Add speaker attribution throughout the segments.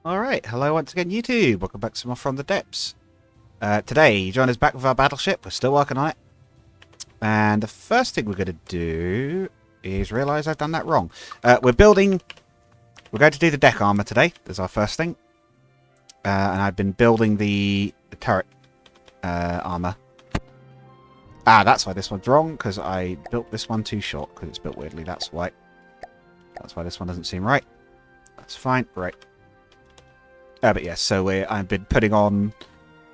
Speaker 1: Alright, hello once again YouTube, welcome back to some more From the Depths. Today, join us back with our Battleship, we're still working on it. And the first thing we're going to do is realise I've done that wrong. We're going to do the deck armour today, as our first thing. And I've been building the turret armour. Ah, that's why this one's wrong, because I built this one too short, because it's built weirdly, that's why. That's why this one doesn't seem right. That's fine, right. But yes, so I've been putting on...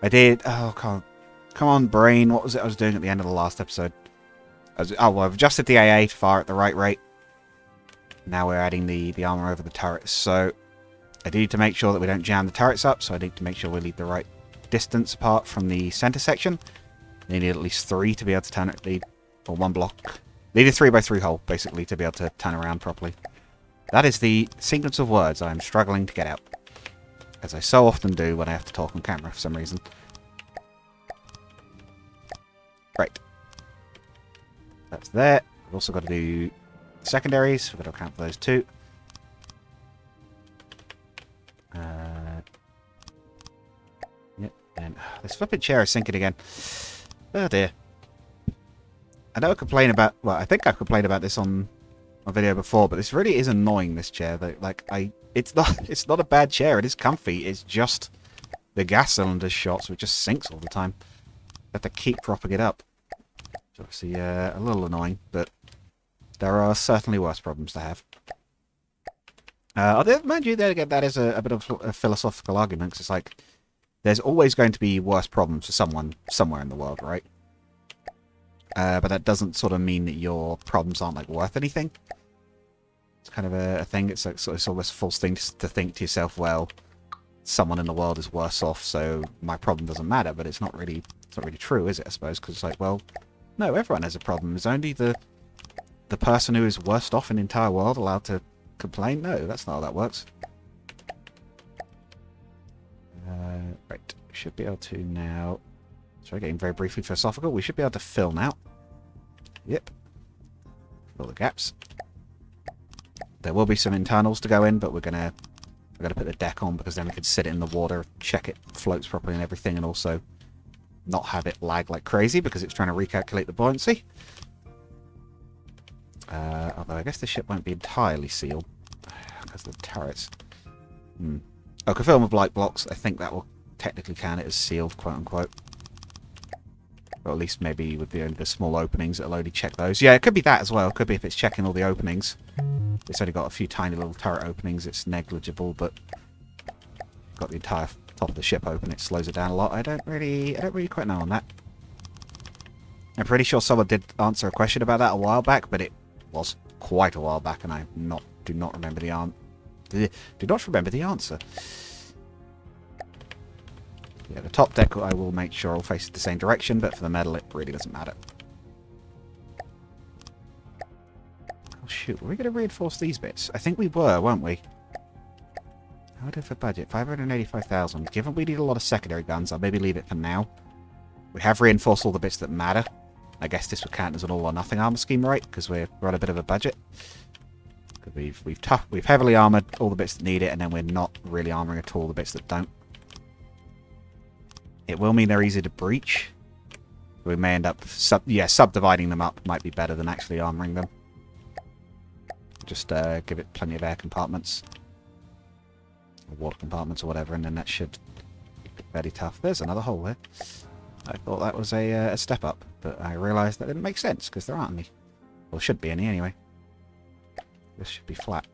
Speaker 1: Oh, come on, brain. What was it I was doing at the end of the last episode? Well, I've adjusted the AA to fire at the right rate. Now we're adding the armor over the turrets. So I need to make sure that we don't jam the turrets up. So I need to make sure we leave the right distance apart from the center section. You need at least 3 to be able to turn it, or 1 block. Need a 3x3 hole, basically, to be able to turn around properly. That is the sequence of words I'm struggling to get out. As I so often do when I have to talk on camera for some reason. Right. That's there. We've also got to do secondaries. We've got to account for those too. Yep. And this flipping chair is sinking again. Oh dear. I know I complain about... Well, I think I complained about this on my video before, but this really is annoying, this chair. It's not a bad chair. It is comfy. It's just the gas cylinder's shot, so it just sinks all the time. Have to keep propping it up. It's obviously a little annoying, but there are certainly worse problems to have. Mind you, there again, that is a bit of a philosophical argument, because it's like, there's always going to be worse problems for someone somewhere in the world, right? But that doesn't sort of mean that your problems aren't like worth anything. It's kind of a thing. It's like it's almost a false thing to think to yourself, well, someone in the world is worse off, so my problem doesn't matter. But it's not really true, is it? I suppose, because it's like, well, no, everyone has a problem. Is only the person who is worst off in the entire world allowed to complain? No, that's not how that works. Right, should be able to now. Sorry, getting very briefly philosophical. We should be able to fill now. Yep. Fill the gaps. There will be some internals to go in, but we're gonna put the deck on because then we can sit it in the water, check it floats properly and everything, and also not have it lag like crazy because it's trying to recalculate the buoyancy. Although I guess the ship won't be entirely sealed because of the turrets. I can fill them with light blocks. I think that will technically count it as sealed, quote unquote. Or at least maybe with the small openings, it'll only check those. Yeah, it could be that as well. It could be if it's checking all the openings. It's only got a few tiny little turret openings. It's negligible, but got the entire top of the ship open. It slows it down a lot. I don't really quite know on that. I'm pretty sure someone did answer a question about that a while back, but it was quite a while back, and I do not remember the answer. Yeah, the top deck I will make sure will face the same direction, but for the metal it really doesn't matter. Oh shoot, were we going to reinforce these bits? I think we were, weren't we? How did for budget? 585,000. Given we need a lot of secondary guns, I'll maybe leave it for now. We have reinforced all the bits that matter. I guess this would count as an all or nothing armor scheme, right? Because we're on a bit of a budget. We've heavily armored all the bits that need it, and then we're not really armoring at all the bits that don't. It will mean they're easy to breach. We may end up subdividing them up might be better than actually armoring them. Just give it plenty of air compartments. Or water compartments or whatever, and then that should be fairly tough. There's another hole there. I thought that was a step up, but I realised that didn't make sense, because there aren't any. Well, should be any anyway. This should be flat.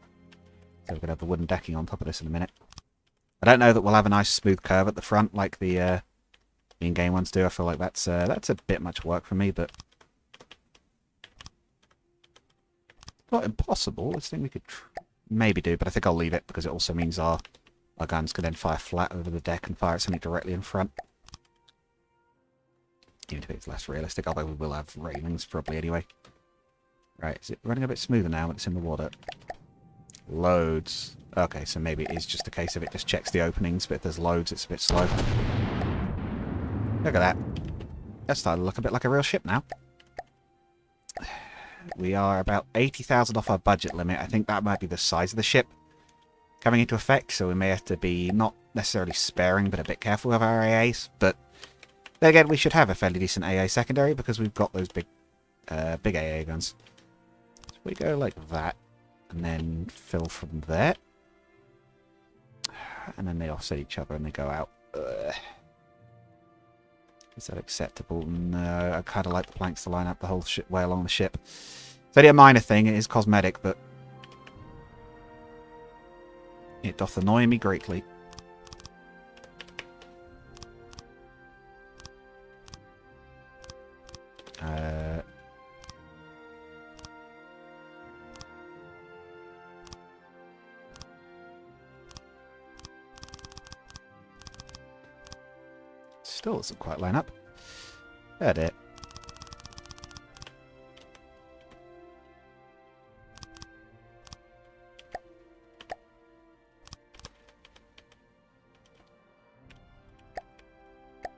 Speaker 1: So we're going to have the wooden decking on top of this in a minute. I don't know that we'll have a nice smooth curve at the front like the in-game ones do. I feel like that's a bit much work for me, but not impossible. This thing we could maybe do, but I think I'll leave it because it also means our guns can then fire flat over the deck and fire at something directly in front. Even if it's less realistic, although we will have railings probably anyway. Right, is it running a bit smoother now when it's in the water? Loads. Okay, so maybe it is just a case of it just checks the openings, but if there's loads, it's a bit slow. Look at that. That's starting to look a bit like a real ship now. We are about 80,000 off our budget limit. I think that might be the size of the ship. coming into effect, so we may have to be not necessarily sparing, but a bit careful with our AAs. But then again, we should have a fairly decent AA secondary because we've got those big AA guns. So we go like that, and then fill from there. And then they offset each other and they go out. Is that acceptable? No, I kind of like the planks to line up the whole way along the ship. It's only a minor thing, it is cosmetic, but it doth annoy me greatly. Still doesn't quite line up. That's it.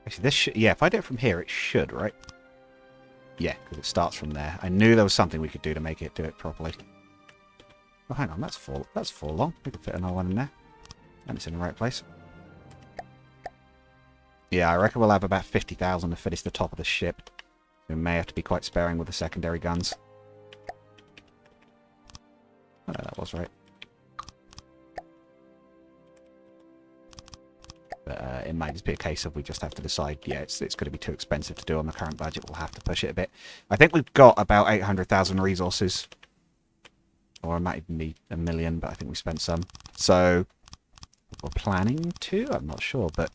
Speaker 1: Actually, this should... Yeah, if I do it from here, it should, right? Yeah, because it starts from there. I knew there was something we could do to make it do it properly. Oh, hang on, that's four long. We could fit another one in there. And it's in the right place. Yeah, I reckon we'll have about 50,000 to finish the top of the ship. We may have to be quite sparing with the secondary guns. Oh, no, that was right. But it might just be a case of we just have to decide, yeah, it's going to be too expensive to do on the current budget. We'll have to push it a bit. I think we've got about 800,000 resources. Or it might even be 1 million, but I think we spent some. So, we're planning to? I'm not sure, but...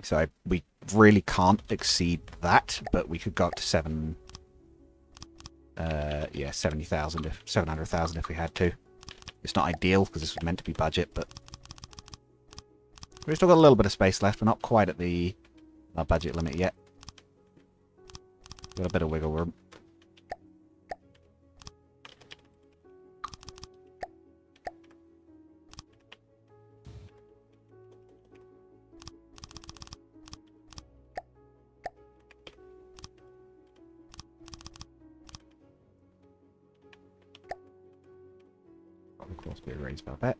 Speaker 1: So we really can't exceed that, but we could go up to 70,000 if 700,000 if we had to. It's not ideal because this was meant to be budget, but we've still got a little bit of space left. We're not quite at our budget limit yet. Got a bit of wiggle room. Of course, be raised about that.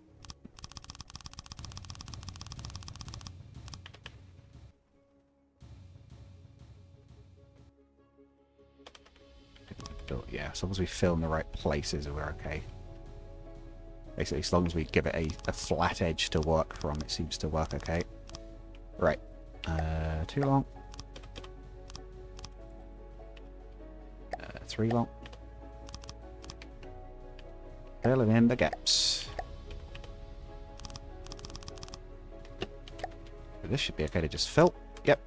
Speaker 1: Yeah, as long as we fill in the right places, we're okay. Basically, as long as we give it a flat edge to work from, it seems to work okay. Right. Too long. 3 long. Filling in the gaps. This should be okay to just fill. Yep.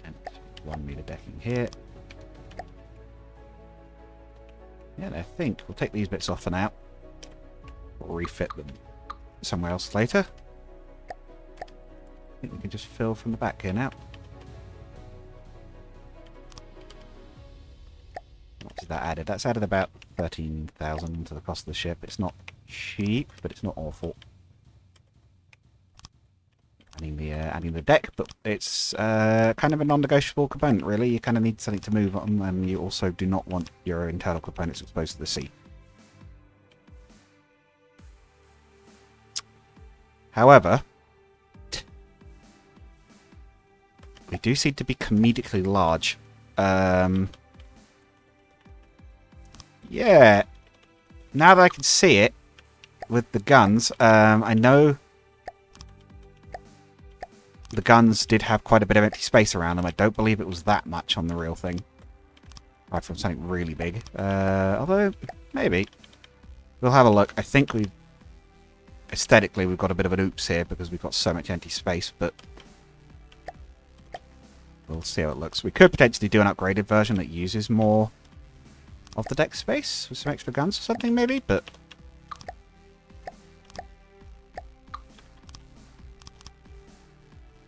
Speaker 1: And 1 meter decking here. Yeah, and I think we'll take these bits off for now. We'll refit them somewhere else later. I think we can just fill from the back here now. What is that added? That's added about 13,000 to the cost of the ship. It's not cheap, but it's not awful. Adding the deck, but it's kind of a non-negotiable component, really. You kind of need something to move on, and you also do not want your internal components exposed to the sea. However, we do seem to be comedically large. Yeah. Now that I can see it with the guns, I know the guns did have quite a bit of empty space around them. I don't believe it was that much on the real thing. Apart from something really big. Although, maybe. We'll have a look. I think aesthetically, we've got a bit of an oops here because we've got so much empty space, but we'll see how it looks. We could potentially do an upgraded version that uses more of the deck space with some extra guns or something, maybe, but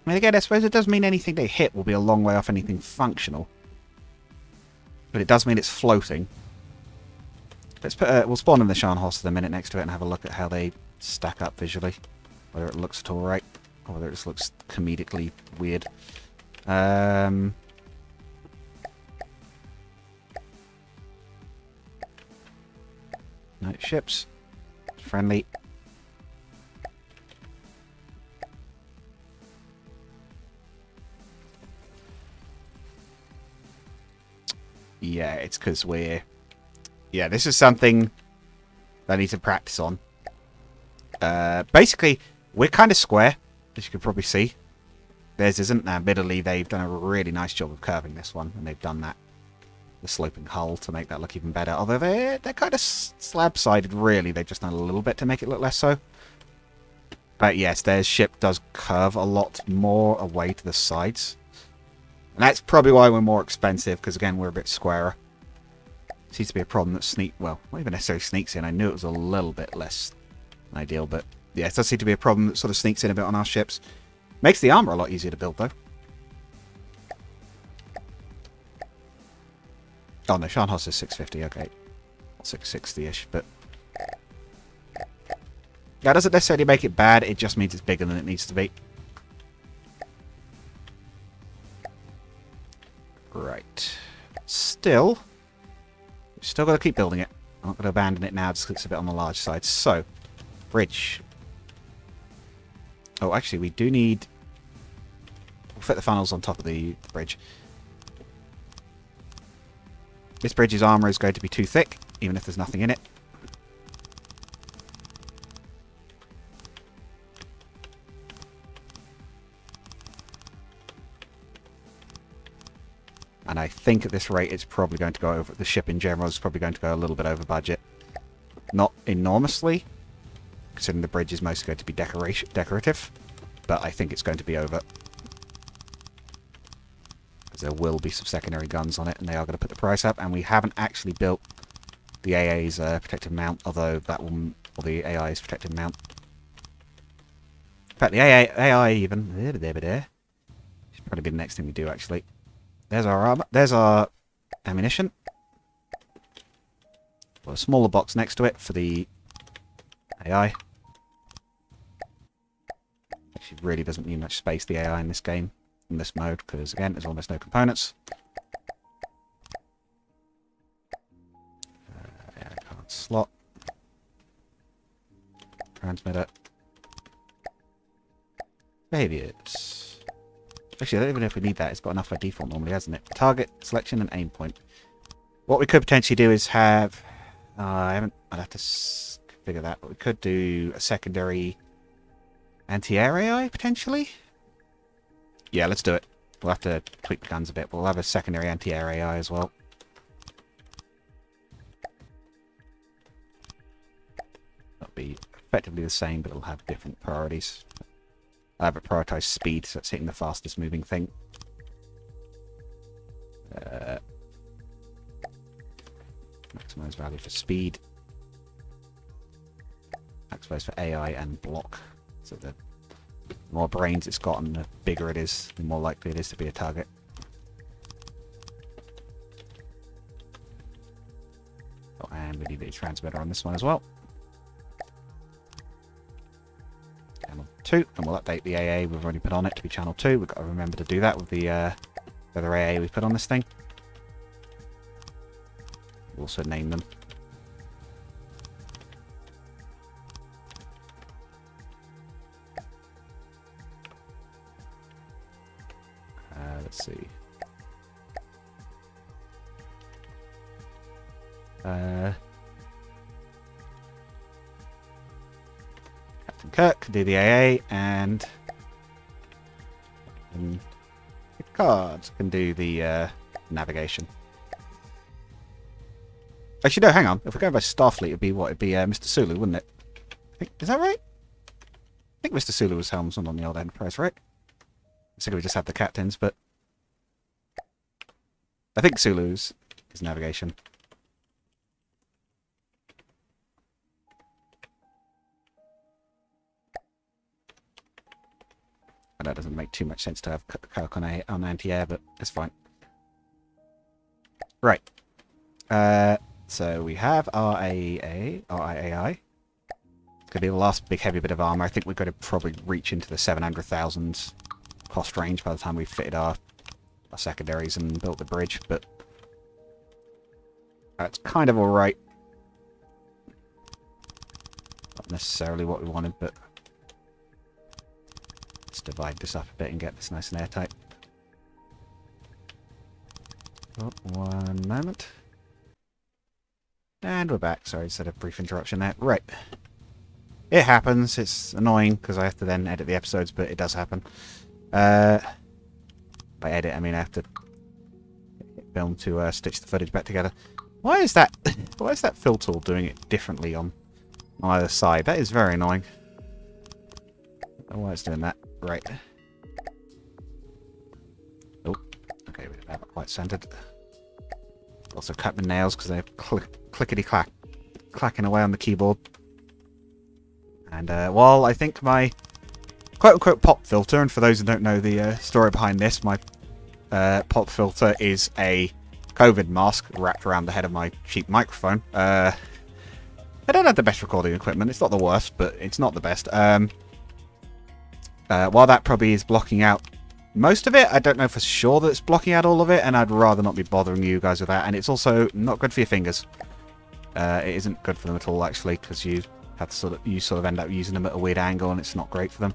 Speaker 1: I mean, again, I suppose it does mean anything they hit will be a long way off anything functional. But it does mean it's floating. Let's put, we'll spawn in the Scharnhorst in a minute next to it and have a look at how they stack up visually. Whether it looks at all right, or whether it just looks comedically weird. No, ships. Friendly. Yeah, it's because we're... Yeah, this is something that I need to practice on. Basically, we're kind of square, as you can probably see. Theirs isn't. Admittedly, they've done a really nice job of curving this one, and they've done that. The sloping hull to make that look even better. Although they're kind of slab-sided, really. They've just done a little bit to make it look less so. But yes, their ship does curve a lot more away to the sides. And that's probably why we're more expensive, because again, we're a bit squarer. Seems to be a problem that well, not even necessarily sneaks in. I knew it was a little bit less ideal, but yeah, it does seem to be a problem that sort of sneaks in a bit on our ships. Makes the armor a lot easier to build, though. Oh no, Scharnhorst is 650, okay. 660-ish, but... That doesn't necessarily make it bad, it just means it's bigger than it needs to be. Right. Still got to keep building it. I'm not going to abandon it now just because it's a bit on the large side. So, bridge. Oh, actually, we do need... We'll fit the funnels on top of the bridge. This bridge's armour is going to be too thick, even if there's nothing in it. And I think at this rate it's probably going to go over... The ship in general is probably going to go a little bit over budget. Not enormously, considering the bridge is mostly going to be decorative. But I think it's going to be over. Because there will be some secondary guns on it, and they are going to put the price up. And we haven't actually built the AA's protective mount, although that will... Or the AI's protective mount. In fact, the AI even... Should probably be the next thing we do, actually. There's our armor. There's our ammunition. Well, a smaller box next to it for the AI. Actually, really doesn't need much space, the AI in this game, in this mode, because again, there's almost no components. AI card slot. Transmitter. Behaviors. Actually, I don't even know if we need that. It's got enough by default normally, hasn't it? Target, selection, and aim point. What we could potentially do is have... I'd have to figure that, but we could do a secondary anti-air AI, potentially? Yeah, let's do it. We'll have to tweak the guns a bit, but we'll have a secondary anti-air AI as well. That'll be effectively the same, but it'll have different priorities. I have it prioritized speed, so it's hitting the fastest moving thing. Maximize value for speed. Maximize for AI and block. So the more brains it's got and the bigger it is, the more likely it is to be a target. Oh, and we need a transmitter on this one as well. 2, and we'll update the AA we've already put on it to be channel 2. We've got to remember to do that with the other AA we've put on this thing. We'll also name them. Let's see. Kirk can do the AA, and Picard can do the navigation. Actually, no, hang on. If we're going by Starfleet, it'd be what? It'd be Mr. Sulu, wouldn't it? Is that right? I think Mr. Sulu was helmsman on the old Enterprise, right? I think we just had the captains, but I think Sulu's is navigation. That doesn't make too much sense to have Kirk on anti-air, but it's fine. Right. So we have our AA, our IAI. It's going to be the last big heavy bit of armor. I think we're going to probably reach into the 700,000 cost range by the time we've fitted our secondaries and built the bridge, but that's kind of alright. not necessarily what we wanted, but let's divide this up a bit and get this nice and airtight. Oh, one moment. And we're back. Sorry, just had a brief interruption there. Right. It happens. It's annoying because I have to then edit the episodes, but it does happen. By edit, I mean I have to film to stitch the footage back together. Why is that? Why is that fill tool doing it differently on either side? That is very annoying. I don't know why it's doing that. Right. Oh, okay, we have it quite centered. Also cut my nails because they're clickety-clack, clacking away on the keyboard. And while I think my quote-unquote pop filter, and for those who don't know the story behind this, my pop filter is a COVID mask wrapped around the head of my cheap microphone. I don't have the best recording equipment. It's not the worst, but it's not the best. While that probably is blocking out most of it, I don't know for sure that it's blocking out all of it, and I'd rather not be bothering you guys with that. And it's also not good for your fingers. It isn't good for them at all, actually, because you have to sort of end up using them at a weird angle, and it's not great for them.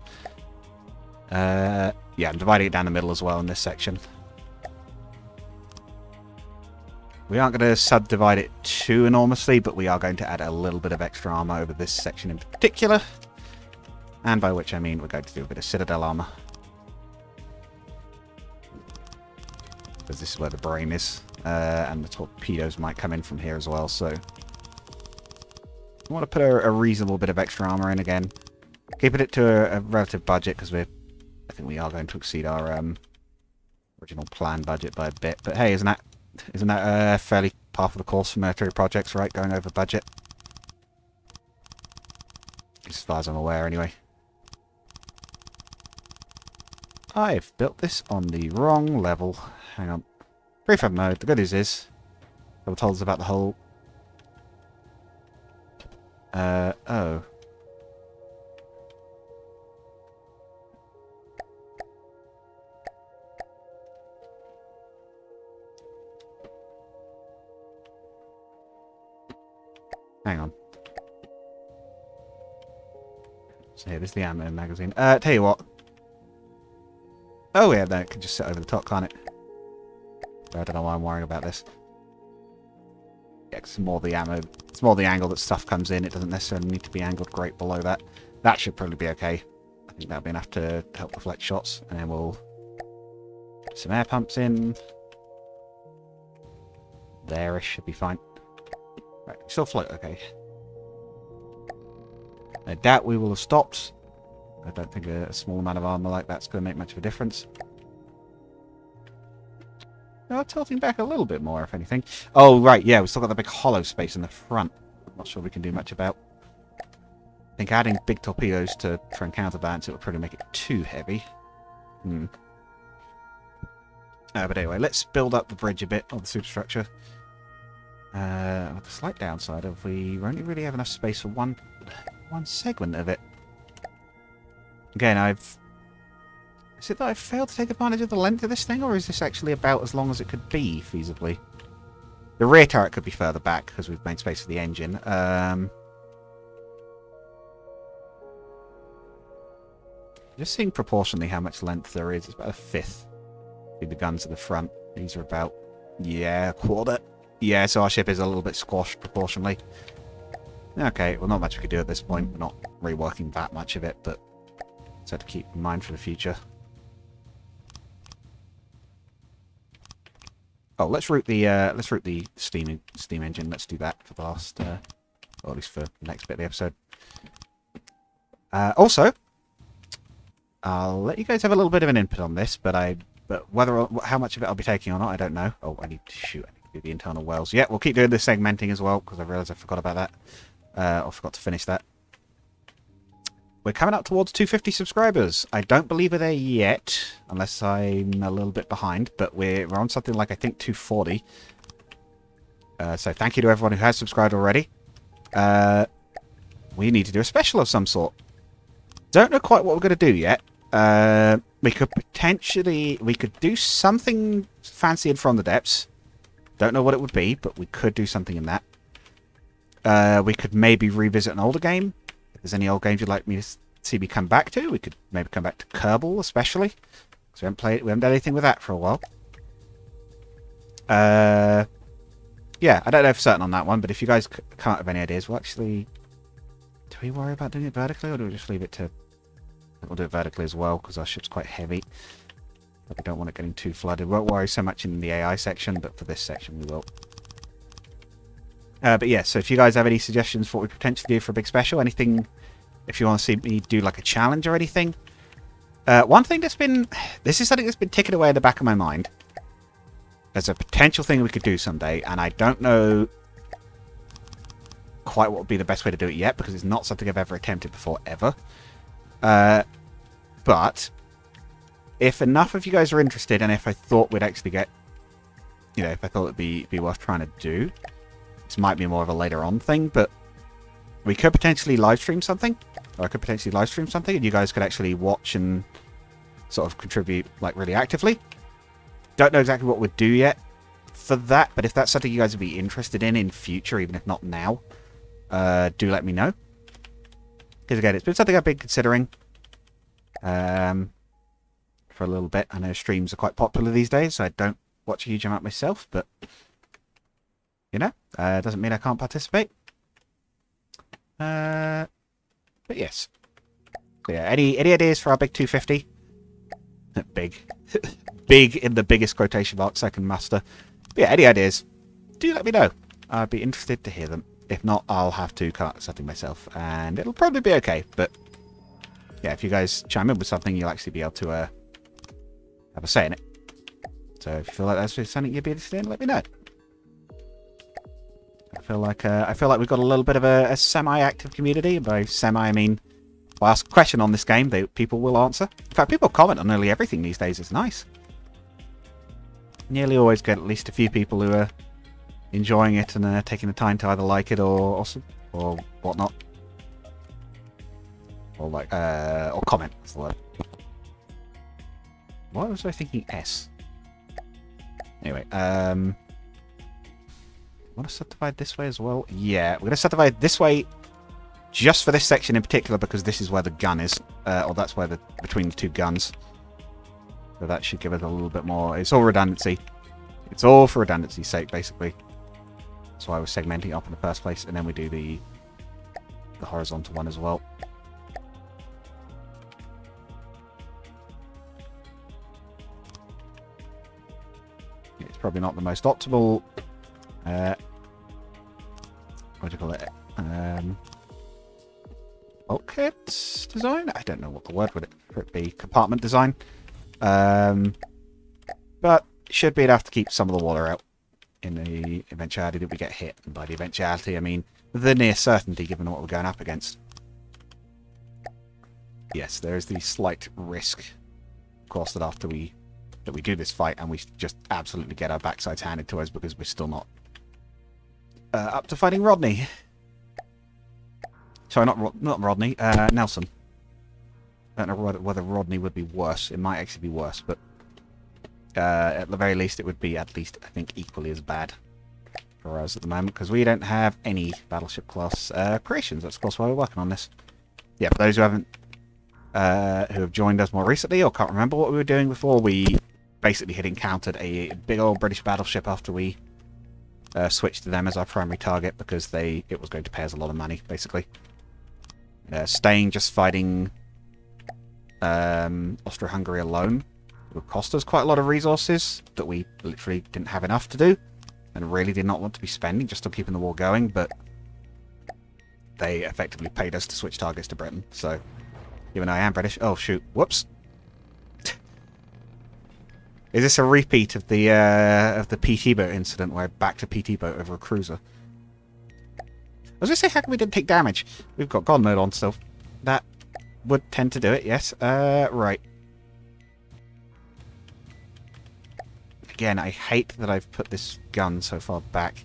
Speaker 1: Yeah, I'm dividing it down the middle as well in this section. We aren't going to subdivide it too enormously, but we are going to add a little bit of extra armor over this section in particular. And by which I mean we're going to do a bit of Citadel armor. Because this is where the brain is. And the torpedoes might come in from here as well, so I want to put a reasonable bit of extra armor in again. Keeping it to a relative budget, because I think we are going to exceed our original plan budget by a bit. But hey, isn't that fairly par for the course for military projects, right? Going over budget. As far as I'm aware, anyway. I've built this on the wrong level. Hang on. Prefab mode. The good news is, they were told us about the whole... oh. Hang on. So here, this is the ammo magazine. Tell you what. Oh yeah, that can just sit over the top, can't it? I don't know why I'm worrying about this. Yeah, it's more the ammo. It's more the angle that stuff comes in. It doesn't necessarily need to be angled great below that. That should probably be okay. I think that'll be enough to help deflect shots. And then we'll put some air pumps in. There-ish should be fine. Right, still float, okay. I doubt we will have stopped. I don't think a small amount of armor like that's going to make much of a difference. Oh, tilting back a little bit more, if anything. Oh, right, yeah, we've still got the big hollow space in the front. Not sure we can do much about. I think adding big torpedoes to try and counterbalance it would probably make it too heavy. But anyway, let's build up the bridge a bit, or the superstructure. With the slight downside of we only really have enough space for one segment of it. Again, is it that I failed to take advantage of the length of this thing, or is this actually about as long as it could be, feasibly? The rear turret could be further back, because we've made space for the engine. Just seeing proportionally how much length there is. It's about a fifth. See the guns at the front. These are about, yeah, a quarter. Yeah, so our ship is a little bit squashed proportionally. Okay, well, not much we could do at this point. We're not reworking that much of it, but so to keep in mind for the future. Oh, let's route the steam engine. Let's do that for the last, or at least for the next bit of the episode. Also, I'll let you guys have a little bit of an input on this, but how much of it I'll be taking or not, I don't know. Oh, I need to do the internal wells. Yeah, we'll keep doing the segmenting as well, because I realised I forgot about that. I forgot to finish that. We're coming up towards 250 subscribers. I don't believe we're there yet, unless I'm a little bit behind, but we're on something like, I think, 240. So thank you to everyone who has subscribed already. We need to do a special of some sort. Don't know quite what we're going to do yet. We could do something fancy in From the Depths. Don't know what it would be, but we could do something in that. We could maybe revisit an older game. there's any old games you'd like me to see me come back to, we could maybe come back to Kerbal, especially. Because we haven't done anything with that for a while. Yeah, I don't know for certain on that one, but if you guys can't have any ideas, well, actually, do we worry about doing it vertically, or do we just leave it to... We'll do it vertically as well, because our ship's quite heavy. But we don't want it getting too flooded. We won't worry so much in the AI section, but for this section we will. But yeah, so if you guys have any suggestions for what we could potentially do for a big special, anything, if you want to see me do like a challenge or anything. One thing that's been... This is something that's been ticking away in the back of my mind. There's a potential thing we could do someday, and I don't know quite what would be the best way to do it yet, because it's not something I've ever attempted before, ever. But if enough of you guys are interested, and if I thought we'd actually get... You know, if I thought it'd be worth trying to do... This might be more of a later on thing, but we could potentially live stream something. Or I could potentially live stream something, and you guys could actually watch and sort of contribute, like, really actively. Don't know exactly what we'd do yet for that, but if that's something you guys would be interested in future, even if not now, do let me know. Because again, it's been something I've been considering for a little bit. I know streams are quite popular these days, so I don't watch a huge amount myself, but you know, doesn't mean I can't participate. But yes. So yeah, any ideas for our big 250? Big. Big in the biggest quotation marks I can muster. But yeah, any ideas, do let me know. I'd be interested to hear them. If not, I'll have to come up with something myself, and it'll probably be okay. But yeah, if you guys chime in with something, you'll actually be able to have a say in it. So if you feel like that's something you'd be interested in, let me know. I feel like we've got a little bit of a semi-active community. By semi, I mean, if I ask a question on this game, people will answer. In fact, people comment on nearly everything these days. It's nice. Nearly always get at least a few people who are enjoying it and taking the time to either like it or whatnot, or like or comment. That's the word. Why was I thinking S? Anyway, want to subdivide this way as well? Yeah, we're going to subdivide this way just for this section in particular, because this is where the gun is, or that's where between the two guns. So that should give us a little bit more. It's all redundancy. It's all for redundancy's sake, basically. That's why we're segmenting up in the first place, and then we do the horizontal one as well. It's probably not the most optimal. What do you call it? Bulkhead design? I don't know what the word would it be. Compartment design. But should be enough to keep some of the water out in the eventuality that we get hit. And by the eventuality, I mean the near certainty, given what we're going up against. Yes, there is the slight risk, of course, that after we do this fight and we just absolutely get our backsides handed to us because we're still not up to fighting Rodney. Sorry, not Rodney. Nelson. I don't know whether Rodney would be worse. It might actually be worse, but at the very least, it would be at least, I think, equally as bad for us at the moment, because we don't have any Battleship class creations. That's, of course, why we're working on this. Yeah, for those who haven't, who have joined us more recently or can't remember what we were doing before, we basically had encountered a big old British battleship after we switched to them as our primary target, because it was going to pay us a lot of money, basically. Staying just fighting Austro-Hungary alone would cost us quite a lot of resources that we literally didn't have enough to do, and really did not want to be spending just on keeping the war going, but they effectively paid us to switch targets to Britain, so even though I am British... Oh, shoot. Whoops. Is this a repeat of the PT boat incident where I backed a PT boat over a cruiser? I was going to say, how come we didn't take damage? We've got God mode on still. That would tend to do it, yes. Right. Again, I hate that I've put this gun so far back.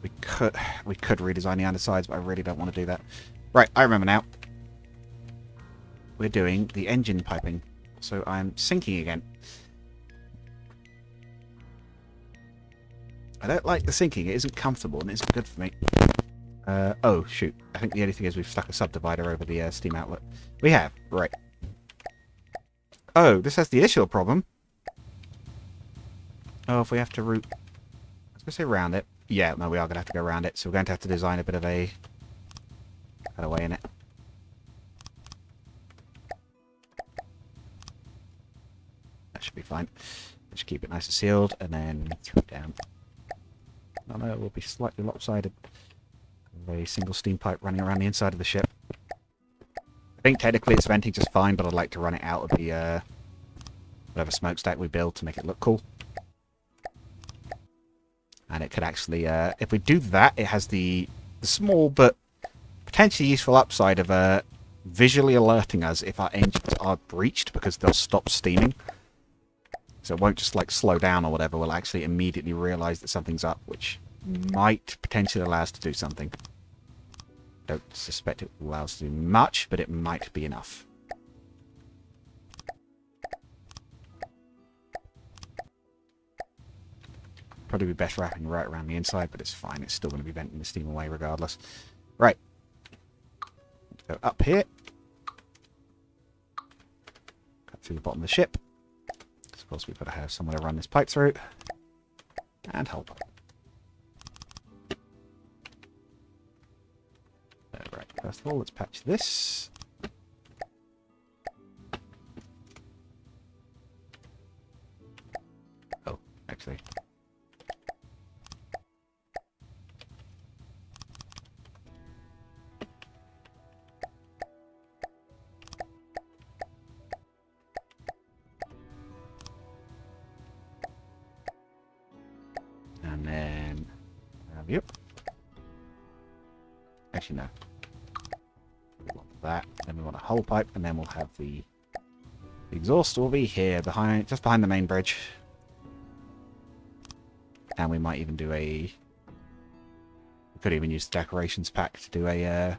Speaker 1: We could redesign the undersides, but I really don't want to do that. Right, I remember now. We're doing the engine piping. So I'm sinking again. I don't like the sinking. It isn't comfortable and it isn't good for me. Oh, shoot. I think the only thing is we've stuck a subdivider over the steam outlet. We have. Right. Oh, this has the initial problem. Oh, if we have to route... I was going to say round it. Yeah, no, we are going to have to go around it. So we're going to have to design a bit of a... kind of way in it. That should be fine. Just keep it nice and sealed, and then throw it down. Oh no, it will be slightly lopsided. A single steam pipe running around the inside of the ship. I think technically it's venting just fine, but I'd like to run it out of the whatever smokestack we build to make it look cool. And it could actually, if we do that, it has the small but potentially useful upside of visually alerting us if our engines are breached, because they'll stop steaming. So it won't just like slow down or whatever, we'll actually immediately realise that something's up, which might potentially allow us to do something. Don't suspect it will allow us to do much, but it might be enough. Probably be best wrapping right around the inside, but it's fine. It's still going to be venting the steam away regardless. Right. Go up here. Cut through the bottom of the ship. Of course, we've got to have somewhere to run this pipe through. And hold on. Right, first of all, let's patch this. Oh, actually. And then, yep. Actually, no. We want that. Then we want a whole pipe, and then we'll have the exhaust will be here, just behind the main bridge. And we might even do we could even use the decorations pack to do a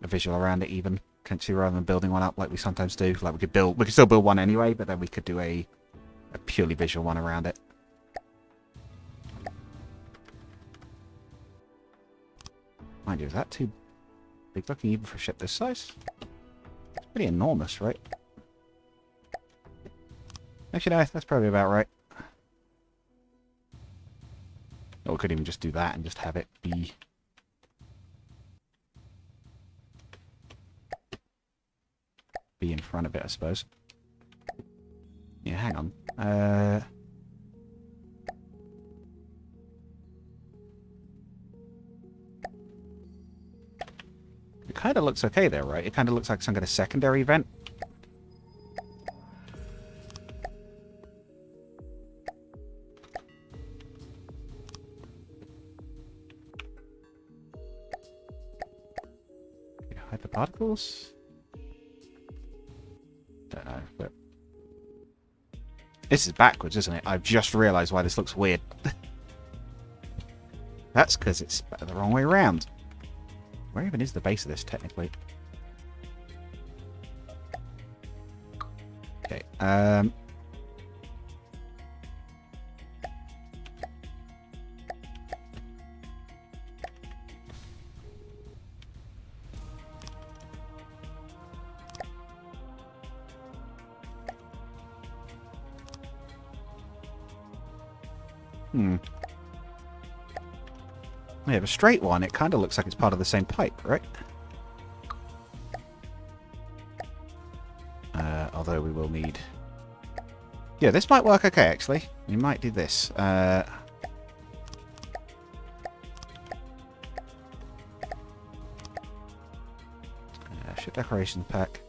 Speaker 1: visual around it, even potentially, rather than building one up like we sometimes do. Like we could still build one anyway, but then we could do a purely visual one around it. Mind you, is that too big looking even for a ship this size? It's pretty enormous, right? Actually, no, that's probably about right. Or we could even just do that and just have it be... in front of it, I suppose. Yeah, hang on. It kind of looks okay there, right? It kind of looks like some kind of secondary vent. Hide the particles? Don't know, but... This is backwards, isn't it? I've just realised why this looks weird. That's because it's the wrong way around. Where even is the base of this, technically? Okay, We have a straight one. It kind of looks like it's part of the same pipe, right? Although we will need... Yeah, this might work okay, actually. We might do this. Ship decoration pack.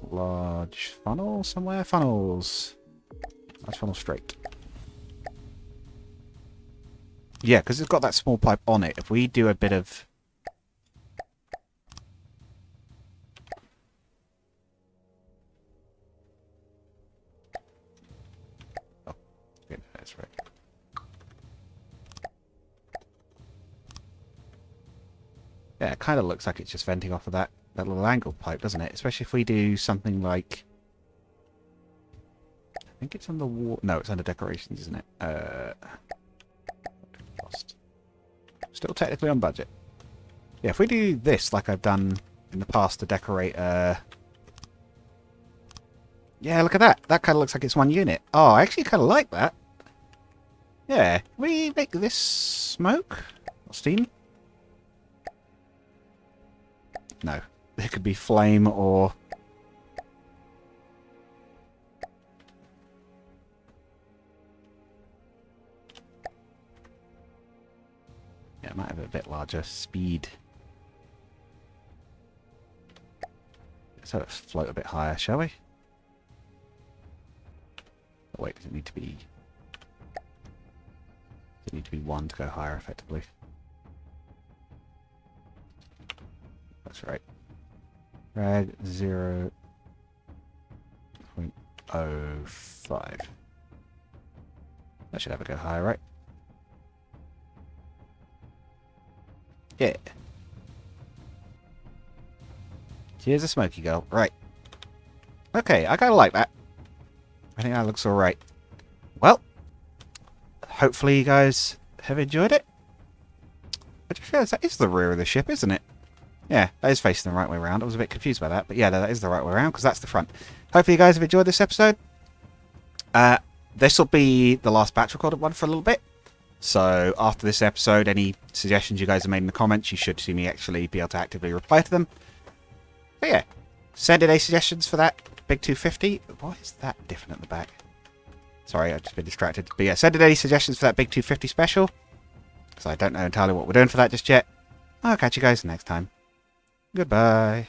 Speaker 1: Large funnel somewhere? Funnels. Large funnel straight. Yeah, because it's got that small pipe on it. If we do a bit of... Oh, yeah, that's right. Yeah, it kind of looks like it's just venting off of that little angle pipe, doesn't it? Especially if we do something like... I think it's on the wall... No, it's under decorations, isn't it? Still technically on budget. Yeah, if we do this like I've done in the past to decorate... Yeah, look at that. That kind of looks like it's one unit. Oh, I actually kind of like that. Yeah. Can we make this smoke? Or steam? No. It could be flame or... Yeah, it might have a bit larger speed. So let's float a bit higher, shall we? Oh, wait, does it need to be... Does it need to be 1 to go higher, effectively? That's right. Drag 0.05. That should have it go higher, right? Yeah. Here's a smoky girl. Right. Okay, I kind of like that. I think that looks alright. Well, hopefully you guys have enjoyed it. I just realised that is the rear of the ship, isn't it? Yeah, that is facing the right way around. I was a bit confused by that, but yeah, that is the right way around because that's the front. Hopefully you guys have enjoyed this episode. This will be the last batch recorded one for a little bit. So after this episode, any suggestions you guys have made in the comments, you should see me actually be able to actively reply to them. But yeah, send in any suggestions for that big 250. Why is that different at the back? Sorry, I've just been distracted. But yeah, send in any suggestions for that big 250 special. Because I don't know entirely what we're doing for that just yet. I'll catch you guys next time. Goodbye.